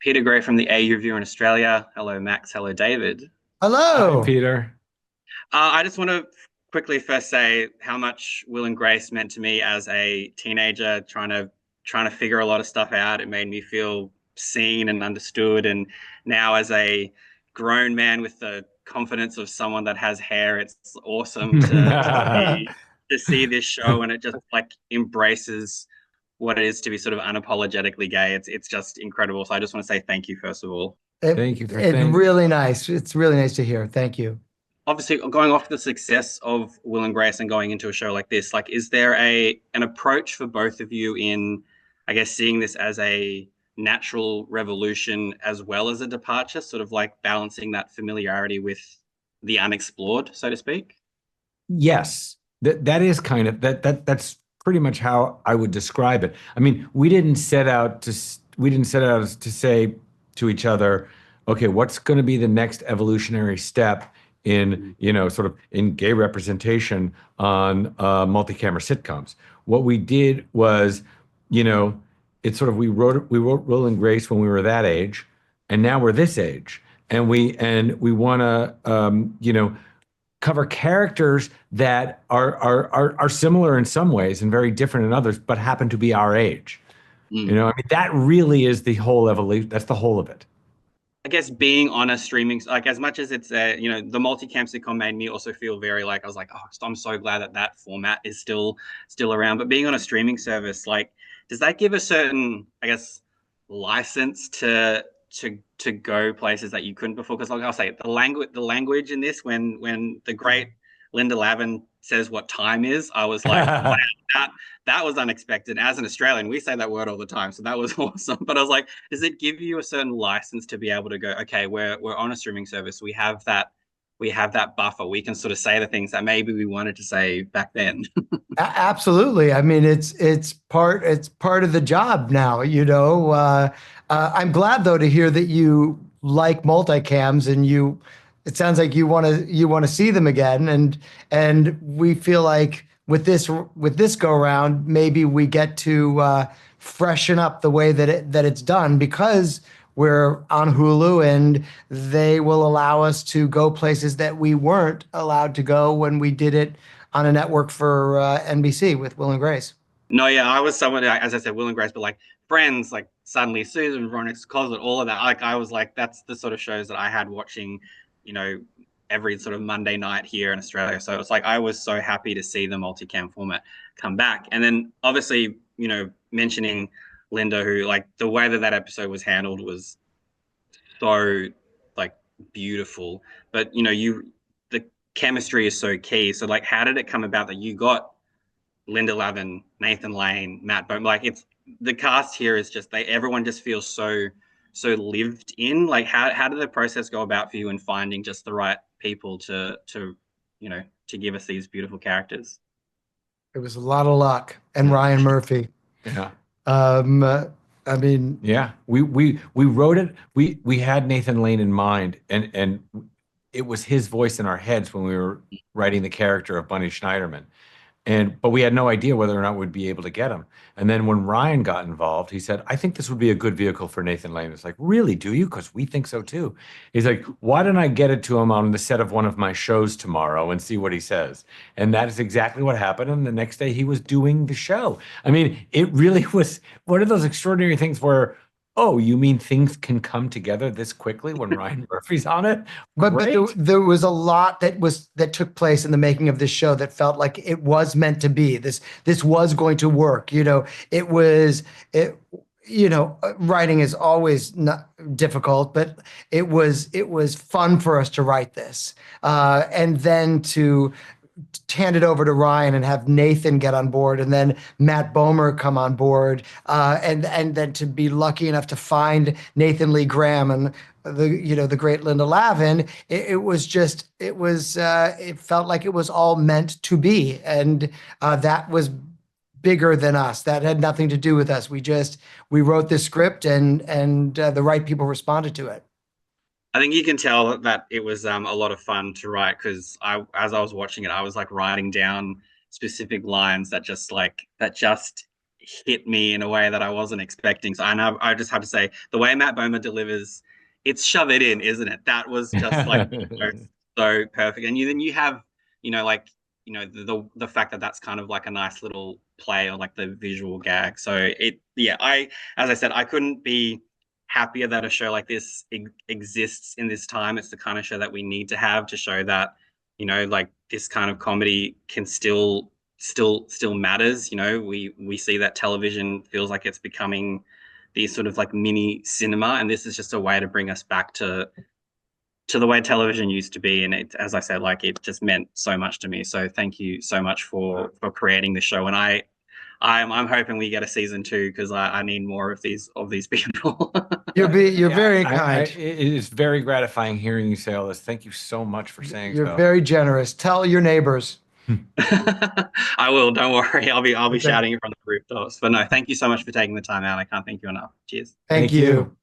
Peter Gray from the A Review in Australia. Hello, Max. Hello, David. Hi, Hello. Peter. I just want to quickly first say how much Will and Grace meant to me as a teenager, trying to figure a lot of stuff out. It made me feel seen and understood. And now, as a grown man with the confidence of someone that has hair, it's awesome to see this show, and it just like embraces what it is to be sort of unapologetically gay. It's just incredible. So I just want to say thank you first of all. Thank you for It's thank. really nice. It's really nice to hear. Thank you. Obviously, going off the success of Will and Grace and going into a show like this, like, is there an approach for both of you in, I guess, seeing this as a natural revolution as well as a departure, sort of like balancing that familiarity with the unexplored, so to speak? Yes, that is kind of that's pretty much how I would describe it. I mean, we didn't set out to say to each other, okay, what's going to be the next evolutionary step in, sort of in gay representation on multi-camera sitcoms. What we did was, you know, it's sort of we wrote Will and Grace when we were that age, and now we're this age, and we want to cover characters that are similar in some ways and very different in others, but happen to be our age. Mm. I mean, that really is the whole evolution. That's the whole of it. I guess being on a streaming, like as much as it's the multi-cam sitcom made me also feel very like I was like, oh, I'm so glad that that format is still around. But being on a streaming service, like, does that give a certain, I guess, license to go places that you couldn't before? Because like I'll say, the language in this, when the great Linda Lavin says what time is, I was like, wow, that that was unexpected. As an Australian, we say that word all the time, so that was awesome. But I was like, does it give you a certain license to be able to go, okay, we're on a streaming service, we have that buffer, we can sort of say the things that maybe we wanted to say back then? Absolutely. I mean, it's part of the job now, I'm glad though to hear that you like multicams and it sounds like you want to see them again and we feel like with this go around maybe we get to freshen up the way that it's done because we're on Hulu and they will allow us to go places that we weren't allowed to go when we did it on a network for NBC with Will and Grace. No, yeah, I was someone, as I said, Will and Grace, but like Friends, like suddenly Susan, Veronica's Closet, all of that. Like I was like, that's the sort of shows that I had watching, you know, every sort of Monday night here in Australia. So it's like I was so happy to see the multicam format come back. And then obviously, mentioning Linda, who like the way that that episode was handled was so like beautiful. But the chemistry is so key. So like, how did it come about that you got Linda Lavin, Nathan Lane, Matt Bomer? Like, it's the cast here is just everyone just feels so lived in. Like, how did the process go about for you in finding just the right people to give us these beautiful characters? It was a lot of luck and Ryan Murphy. Yeah. Um, I mean, Yeah, we wrote it. We had Nathan Lane in mind, and it was his voice in our heads when we were writing the character of Bunny Schneiderman. But we had no idea whether or not we'd be able to get him. And then when Ryan got involved, he said, I think this would be a good vehicle for Nathan Lane. It's like, really, do you? Because we think so too. He's like, why don't I get it to him on the set of one of my shows tomorrow and see what he says? And that is exactly what happened. And the next day he was doing the show. I mean, it really was one of those extraordinary things where, oh, you mean things can come together this quickly when Ryan Murphy's on it? but there, Great. there was a lot that took place in the making of this show that felt like it was meant to be. This was going to work. It was it. Writing is always not difficult, but it was fun for us to write this, and then to hand it over to Ryan and have Nathan get on board, and then Matt Bomer come on board, and then to be lucky enough to find Nathan Lee Graham and the great Linda Lavin. It felt like it was all meant to be, and that was bigger than us. That had nothing to do with us. We wrote this script, and the right people responded to it. I think you can tell that it was a lot of fun to write because as I was watching it, I was like writing down specific lines that just hit me in a way that I wasn't expecting. So I know I just have to say the way Matt Bomer delivers, it's shove it in, isn't it? That was just like so perfect. And then you have, like, the fact that that's kind of like a nice little play on like the visual gag. So as I said, I couldn't be happier that a show like this exists in this time. It's the kind of show that we need to have to show that, like this kind of comedy can still matters. We see that television feels like it's becoming these sort of like mini cinema, and this is just a way to bring us back to the way television used to be. And it, as I said, like it just meant so much to me. So thank you so much for creating the show. And I'm hoping we get a season 2 because I need more of these people. You're very kind. It is very gratifying hearing you say all this. Thank you so much for saying so. You're very generous. Tell your neighbors. I will. Don't worry. I'll be Okay. shouting it from the rooftops. But no, thank you so much for taking the time out. I can't thank you enough. Cheers. Thank you.